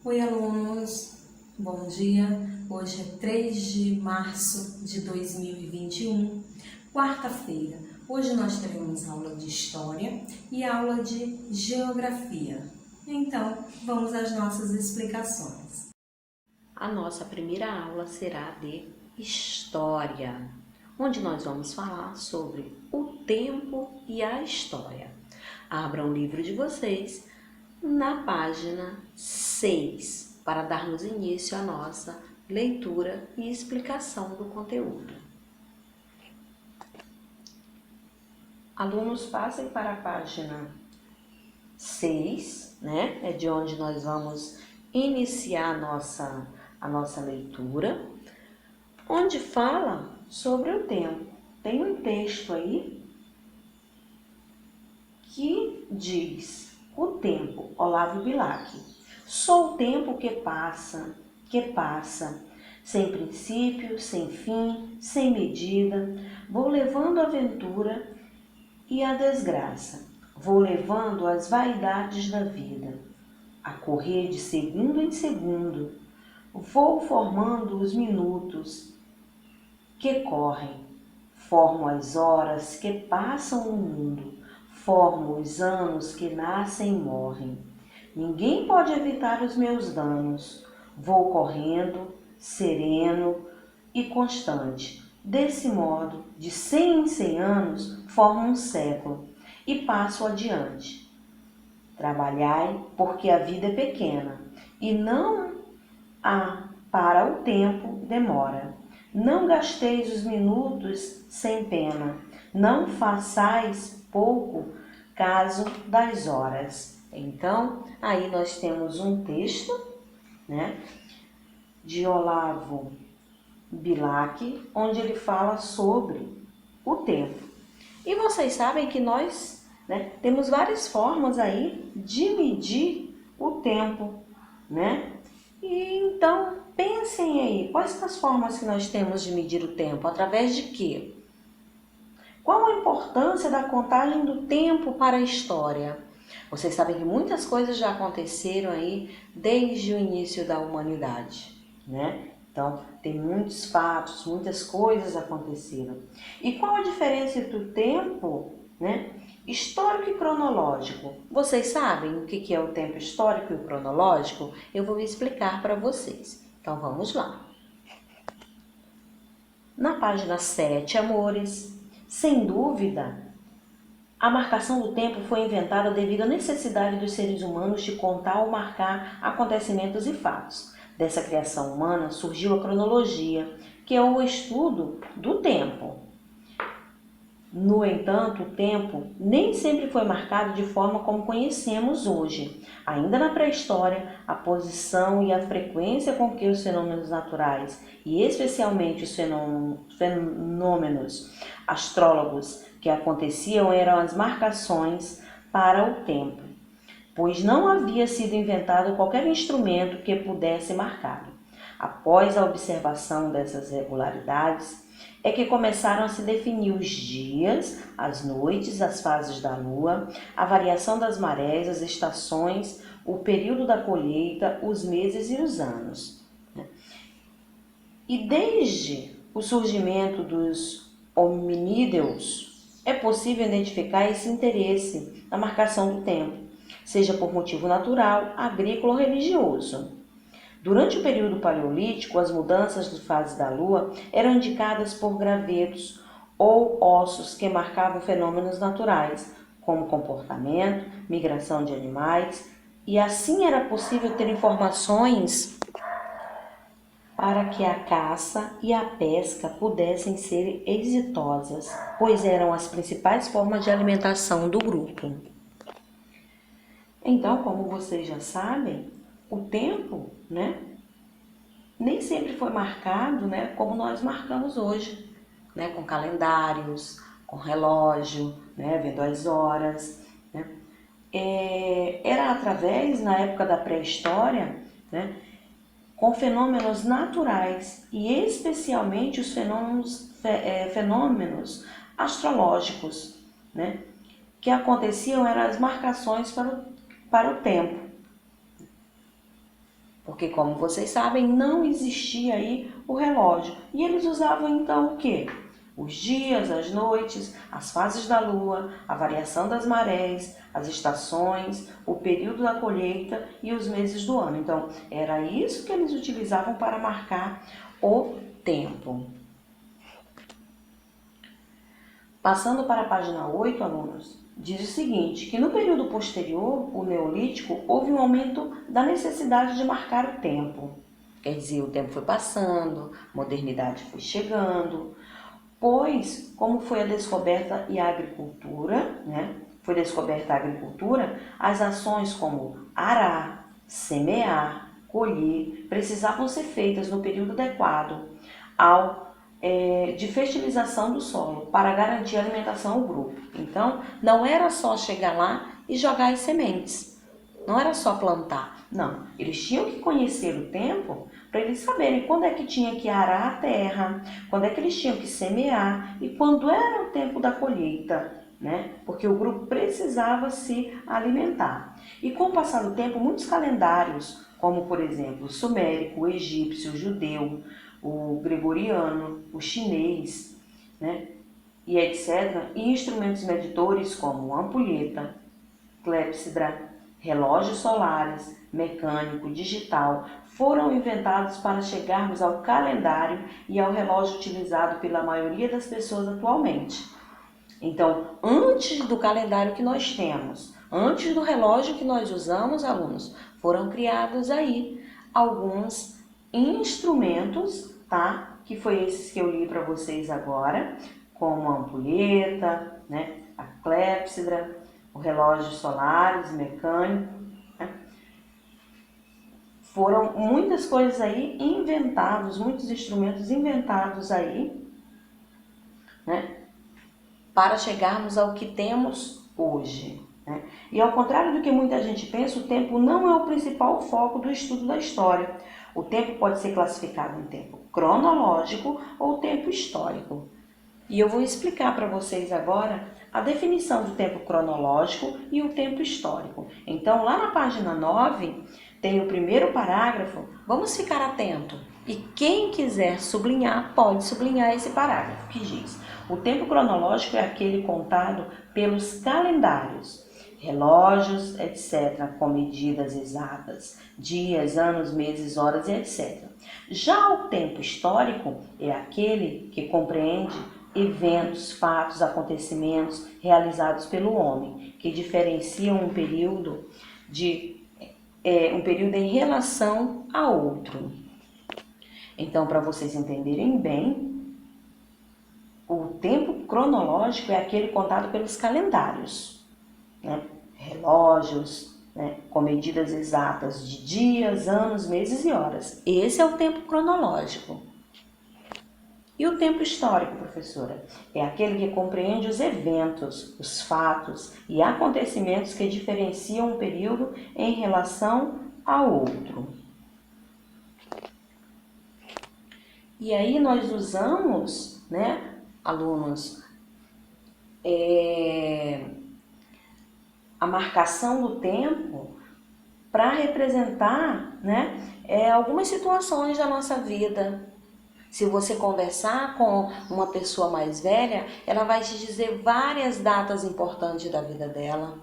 Oi, alunos, bom dia. Hoje é 3 de março de 2021, quarta-feira. Hoje nós teremos aula de História e aula de Geografia. Então, vamos às nossas explicações. A nossa primeira aula será de História, onde nós vamos falar sobre o tempo e a história. Abram o livro de vocês na página 6 para darmos início à nossa leitura e explicação do conteúdo. Alunos, passem para a página 6, né? É de onde nós vamos iniciar a nossa leitura, onde fala sobre o tempo. Tem um texto aí que diz: o tempo, Olavo Bilac. Sou o tempo que passa, sem princípio, sem fim, sem medida. Vou levando a ventura e a desgraça. Vou levando as vaidades da vida, a correr de segundo em segundo. Vou formando os minutos que correm, formo as horas que passam no mundo, formo os anos que nascem e morrem. Ninguém pode evitar os meus danos. Vou correndo, sereno e constante. Desse modo, de 100 em 100 anos, formo um século e passo adiante. Trabalhai, porque a vida é pequena, e não há para o tempo demora. Não gasteis os minutos sem pena, não façais pouco caso das horas. Então, aí nós temos um texto, né, de Olavo Bilac, onde ele fala sobre o tempo. E vocês sabem que nós, né, temos várias formas aí de medir o tempo, né? E então, pensem aí, quais são as formas que nós temos de medir o tempo? Através de quê? Qual a importância da contagem do tempo para a história? Vocês sabem que muitas coisas já aconteceram aí desde o início da humanidade, né? Então, tem muitos fatos, muitas coisas aconteceram. E qual a diferença entre o tempo, né, histórico e cronológico? Vocês sabem o que é o tempo histórico e o cronológico? Eu vou explicar para vocês. Então, vamos lá. Na página 7, amores, sem dúvida, a marcação do tempo foi inventada devido à necessidade dos seres humanos de contar ou marcar acontecimentos e fatos. Dessa criação humana surgiu a cronologia, que é o estudo do tempo. No entanto, o tempo nem sempre foi marcado de forma como conhecemos hoje. Ainda na pré-história, a posição e a frequência com que os fenômenos naturais, e especialmente os fenômenos astrólogos que aconteciam, eram as marcações para o tempo, pois não havia sido inventado qualquer instrumento que pudesse marcá-lo. Após a observação dessas regularidades, é que começaram a se definir os dias, as noites, as fases da lua, a variação das marés, as estações, o período da colheita, os meses e os anos. E desde o surgimento dos hominídeos, é possível identificar esse interesse na marcação do tempo, seja por motivo natural, agrícola ou religioso. Durante o período paleolítico, as mudanças de fase da Lua eram indicadas por gravetos ou ossos que marcavam fenômenos naturais, como comportamento, migração de animais, e assim era possível ter informações para que a caça e a pesca pudessem ser exitosas, pois eram as principais formas de alimentação do grupo. Então, como vocês já sabem, o tempo, né, nem sempre foi marcado, né, como nós marcamos hoje, né, com calendários, com relógio, né, vendo as horas, né. Era através, na época da pré-história, né, com fenômenos naturais e especialmente os fenômenos astrológicos, né, que aconteciam eram as marcações para o tempo. Porque, como vocês sabem, não existia aí o relógio. E eles usavam então o quê? Os dias, as noites, as fases da lua, a variação das marés, as estações, o período da colheita e os meses do ano. Então, era isso que eles utilizavam para marcar o tempo. Passando para a página 8, alunos, diz o seguinte, que no período posterior, o Neolítico, houve um aumento da necessidade de marcar o tempo. Quer dizer, o tempo foi passando, a modernidade foi chegando, pois, como foi a descoberta e a agricultura, foi descoberta a agricultura, as ações como arar, semear, colher, precisavam ser feitas no período adequado de fertilização do solo para garantir a alimentação ao grupo. Então, não era só chegar lá e jogar as sementes, não era só plantar, não. Eles tinham que conhecer o tempo para eles saberem quando é que tinha que arar a terra, quando é que eles tinham que semear e quando era o tempo da colheita, porque o grupo precisava se alimentar. E com o passar do tempo, muitos calendários, como por exemplo o sumérico, o egípcio, o judeu, o gregoriano, o chinês, e etc., e instrumentos medidores como ampulheta, clepsidra, relógios solares, mecânico, digital, foram inventados para chegarmos ao calendário e ao relógio utilizado pela maioria das pessoas atualmente. Então, antes do calendário que nós temos, antes do relógio que nós usamos, alunos, foram criados aí alguns instrumentos, que foi esses que eu li para vocês agora, como a ampulheta, a clepsidra, o relógio solares, mecânico. Foram muitas coisas aí inventados, muitos instrumentos inventados aí, para chegarmos ao que temos hoje. E ao contrário do que muita gente pensa, o tempo não é o principal foco do estudo da história. O tempo pode ser classificado em tempo cronológico ou tempo histórico. E eu vou explicar para vocês agora a definição do tempo cronológico e o tempo histórico. Então, lá na página 9, tem o primeiro parágrafo. Vamos ficar atento. E quem quiser sublinhar, pode sublinhar esse parágrafo que diz: o tempo cronológico é aquele contado pelos calendários, relógios, etc., com medidas exatas, dias, anos, meses, horas e etc. Já o tempo histórico é aquele que compreende eventos, fatos, acontecimentos realizados pelo homem, que diferenciam um período em relação a outro. Então, para vocês entenderem bem, o tempo cronológico é aquele contado pelos calendários, relógios, com medidas exatas de dias, anos, meses e horas. Esse é o tempo cronológico. E o tempo histórico, professora, é aquele que compreende os eventos, os fatos e acontecimentos que diferenciam um período em relação a outro. E aí nós usamos, alunos, a marcação do tempo para representar, algumas situações da nossa vida. Se você conversar com uma pessoa mais velha, ela vai te dizer várias datas importantes da vida dela,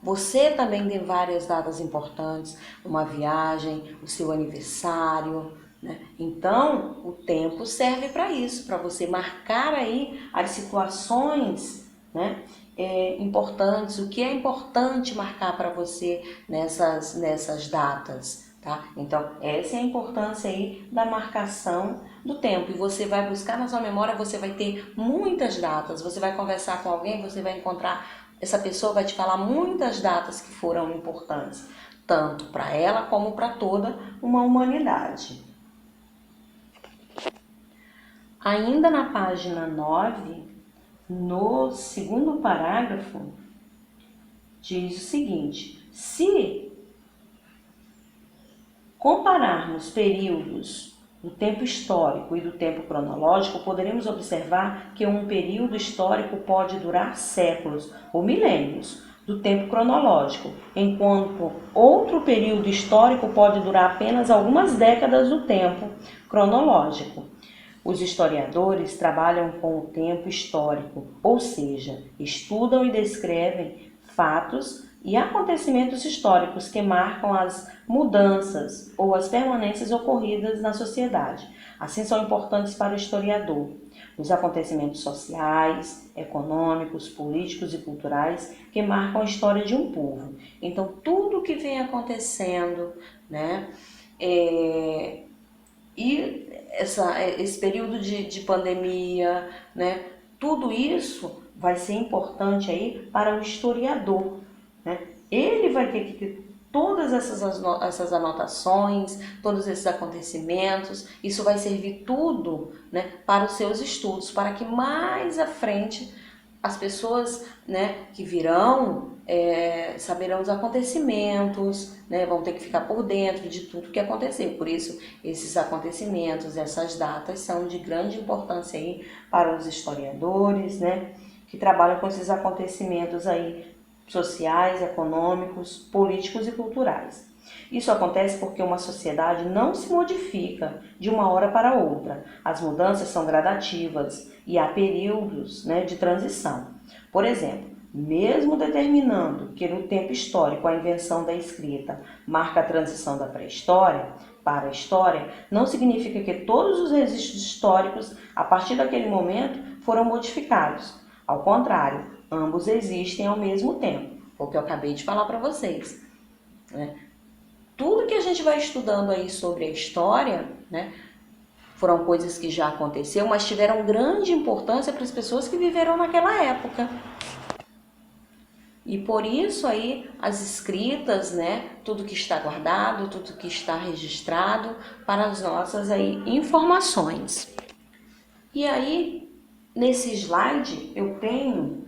Você também tem várias datas importantes, uma viagem, o seu aniversário, Então, o tempo serve para isso, para você marcar aí as situações, importantes, o que é importante marcar para você nessas datas. Então, essa é a importância aí da marcação do tempo. E você vai buscar na sua memória, você vai ter muitas datas. Você vai conversar com alguém, você vai encontrar, essa pessoa vai te falar muitas datas que foram importantes, tanto para ela como para toda uma humanidade. Ainda na página 9, no segundo parágrafo, diz o seguinte: se compararmos períodos do tempo histórico e do tempo cronológico, poderemos observar que um período histórico pode durar séculos ou milênios, do tempo cronológico, enquanto outro período histórico pode durar apenas algumas décadas do tempo cronológico. Os historiadores trabalham com o tempo histórico, ou seja, estudam e descrevem fatos e acontecimentos históricos que marcam as mudanças ou as permanências ocorridas na sociedade. Assim, são importantes para o historiador os acontecimentos sociais, econômicos, políticos e culturais que marcam a história de um povo. Então, tudo que vem acontecendo, né, e esse período de pandemia, né, tudo isso vai ser importante aí para o historiador, né? Ele vai ter que ter todas essas anotações, todos esses acontecimentos. Isso vai servir tudo, né, para os seus estudos, para que mais à frente as pessoas, né, que virão saberão os acontecimentos, né, vão ter que ficar por dentro de tudo que aconteceu. Por isso, esses acontecimentos, essas datas são de grande importância aí para os historiadores, né, que trabalham com esses acontecimentos aí sociais, econômicos, políticos e culturais. Isso acontece porque uma sociedade não se modifica de uma hora para outra. As mudanças são gradativas e há períodos, né, de transição. Por exemplo, mesmo determinando que no tempo histórico a invenção da escrita marca a transição da pré-história para a história, não significa que todos os registros históricos, a partir daquele momento, foram modificados. Ao contrário, ambos existem ao mesmo tempo, o que eu acabei de falar para vocês, né? Tudo que a gente vai estudando aí sobre a história, né, foram coisas que já aconteceram, mas tiveram grande importância para as pessoas que viveram naquela época. E por isso aí as escritas, né, tudo que está guardado, tudo que está registrado para as nossas aí informações. E aí, nesse slide, eu tenho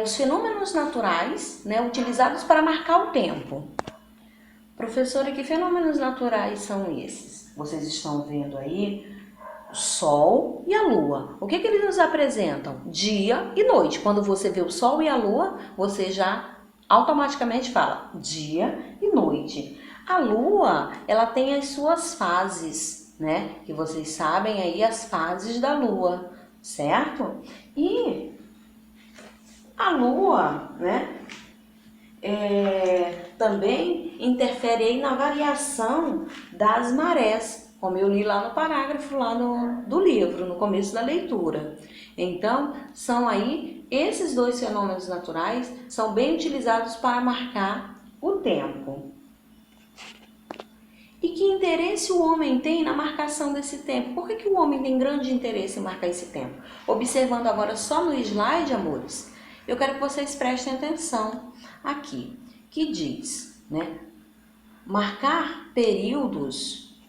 os fenômenos naturais, né, utilizados para marcar o tempo. Professora, que fenômenos naturais são esses? Vocês estão vendo aí o Sol e a Lua. O que eles nos apresentam? Dia e noite. Quando você vê o Sol e a Lua, você já automaticamente fala dia e noite. A Lua, ela tem as suas fases, né? Que vocês sabem aí as fases da Lua, certo? E a Lua, né, também interfere aí na variação das marés, como eu li lá no parágrafo lá do livro, no começo da leitura. Então, são aí esses dois fenômenos naturais, são bem utilizados para marcar o tempo. E que interesse o homem tem na marcação desse tempo? Por que o homem tem grande interesse em marcar esse tempo? Observando agora só no slide, amores, eu quero que vocês prestem atenção aqui, que diz, né, marcar períodos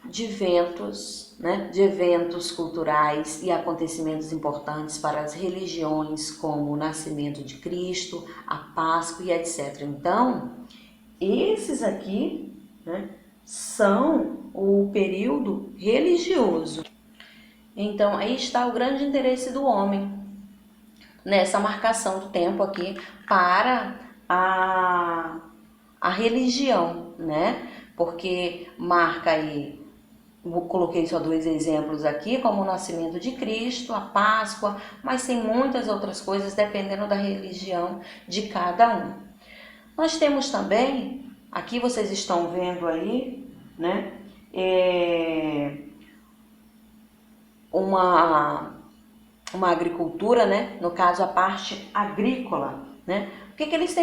de eventos, né, de eventos culturais e acontecimentos importantes para as religiões, como o nascimento de Cristo, a Páscoa e etc. Então, esses aqui, né, são o período religioso. Então, aí está o grande interesse do homem nessa marcação do tempo aqui para a religião, né? Porque marca aí, eu coloquei só dois exemplos aqui, como o nascimento de Cristo, a Páscoa, mas tem muitas outras coisas dependendo da religião de cada um. Nós temos também, aqui vocês estão vendo aí, né, uma agricultura, né, no caso a parte agrícola, né. O que eles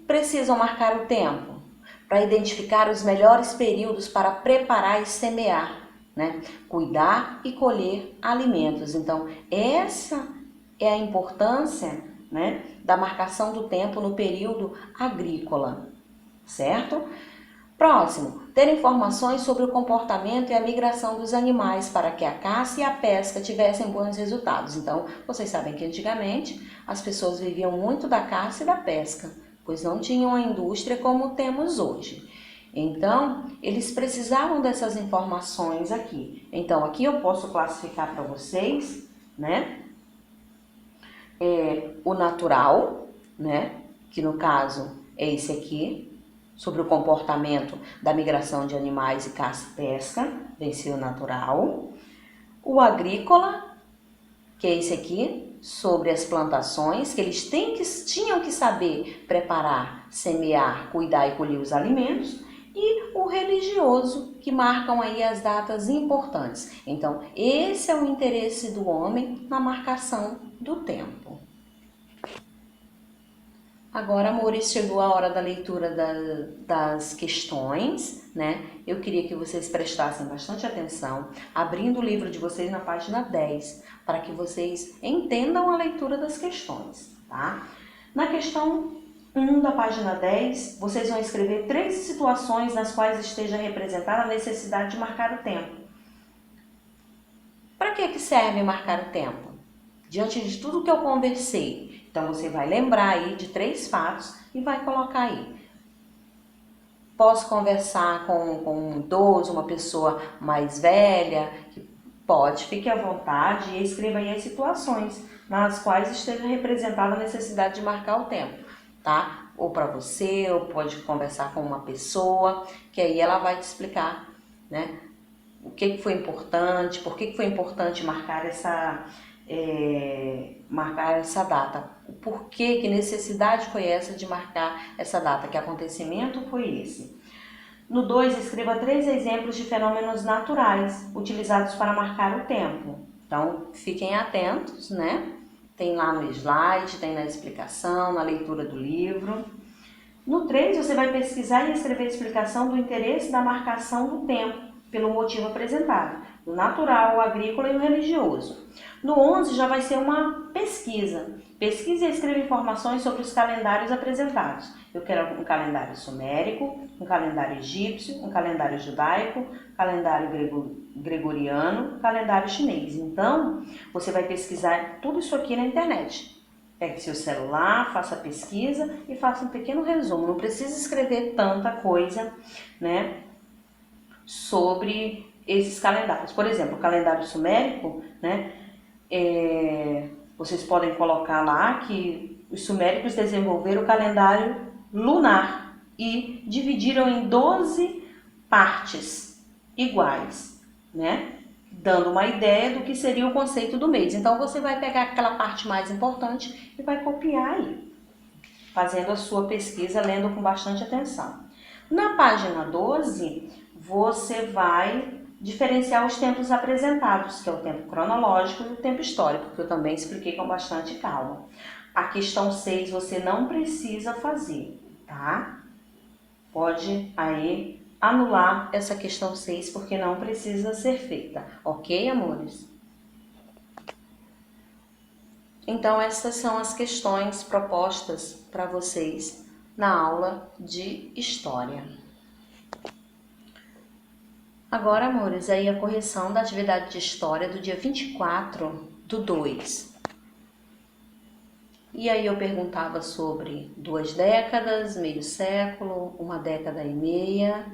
precisam marcar o tempo? Para identificar os melhores períodos para preparar e semear, né, cuidar e colher alimentos. Então, essa é a importância, né, da marcação do tempo no período agrícola, certo? Próximo, ter informações sobre o comportamento e a migração dos animais para que a caça e a pesca tivessem bons resultados. Então, vocês sabem que antigamente as pessoas viviam muito da caça e da pesca, pois não tinham a indústria como temos hoje. Então, eles precisavam dessas informações aqui. Então, aqui eu posso classificar para vocês, né, o natural, né? Que no caso é esse aqui, sobre o comportamento da migração de animais e caça e pesca, ensino natural. O agrícola, que é esse aqui, sobre as plantações, que eles tinham que saber preparar, semear, cuidar e colher os alimentos. E o religioso, que marcam aí as datas importantes. Então, esse é o interesse do homem na marcação do tempo. Agora, amores, chegou a hora da leitura das questões, né? Eu queria que vocês prestassem bastante atenção, abrindo o livro de vocês na página 10, para que vocês entendam a leitura das questões, tá? Na questão 1 da página 10, vocês vão escrever 3 situações nas quais esteja representada a necessidade de marcar o tempo. Para que serve marcar o tempo? Diante de tudo que eu conversei, então você vai lembrar aí de 3 fatos e vai colocar aí. Posso conversar com um idoso, uma pessoa mais velha? Pode, fique à vontade e escreva aí as situações nas quais esteja representada a necessidade de marcar o tempo, tá? Ou para você, ou pode conversar com uma pessoa, que aí ela vai te explicar, né? O que foi importante, por que foi importante marcar essa data. Por que necessidade foi essa de marcar essa data? Que acontecimento foi esse? No 2, escreva 3 exemplos de fenômenos naturais utilizados para marcar o tempo. Então, fiquem atentos, né? Tem lá no slide, tem na explicação, na leitura do livro. No 3, você vai pesquisar e escrever a explicação do interesse da marcação do tempo pelo motivo apresentado, o natural, o agrícola e o religioso. No 11 já vai ser uma pesquisa. Pesquise e escreva informações sobre os calendários apresentados. Eu quero um calendário sumérico, um calendário egípcio, um calendário judaico, calendário gregoriano, calendário chinês. Então, você vai pesquisar tudo isso aqui na internet. Pegue seu celular, faça a pesquisa e faça um pequeno resumo. Não precisa escrever tanta coisa, né, sobre esses calendários. Por exemplo, o calendário sumérico, né, vocês podem colocar lá que os suméricos desenvolveram o calendário lunar e dividiram em 12 partes iguais, né? Dando uma ideia do que seria o conceito do mês. Então, você vai pegar aquela parte mais importante e vai copiar aí, fazendo a sua pesquisa, lendo com bastante atenção. Na página 12, você vai diferenciar os tempos apresentados, que é o tempo cronológico e o tempo histórico, que eu também expliquei com bastante calma. A questão 6 você não precisa fazer, tá? Pode aí anular essa questão 6 porque não precisa ser feita, ok, amores? Então, essas são as questões propostas para vocês na aula de História. Agora, amores, aí a correção da atividade de História do dia 24/2. E aí eu perguntava sobre 2 décadas, meio século, 1 década e meia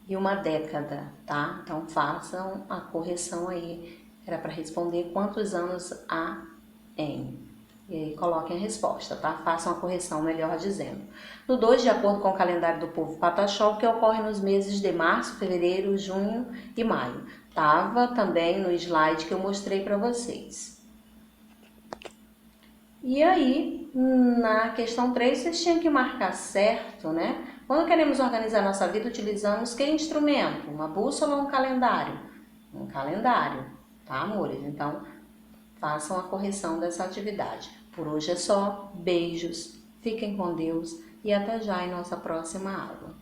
e 1 década, tá? Então, façam a correção aí. Era para responder quantos anos há em. E aí coloquem a resposta, tá? Façam a correção, melhor dizendo. No 2, de acordo com o calendário do povo Pataxó, que ocorre nos meses de março, fevereiro, junho e maio. Tava também no slide que eu mostrei para vocês. E aí, na questão 3, vocês tinham que marcar certo, né? Quando queremos organizar nossa vida, utilizamos que instrumento? Uma bússola ou um calendário? Um calendário, tá, amores? Então, façam a correção dessa atividade. Por hoje é só. Beijos, fiquem com Deus e até já em nossa próxima aula.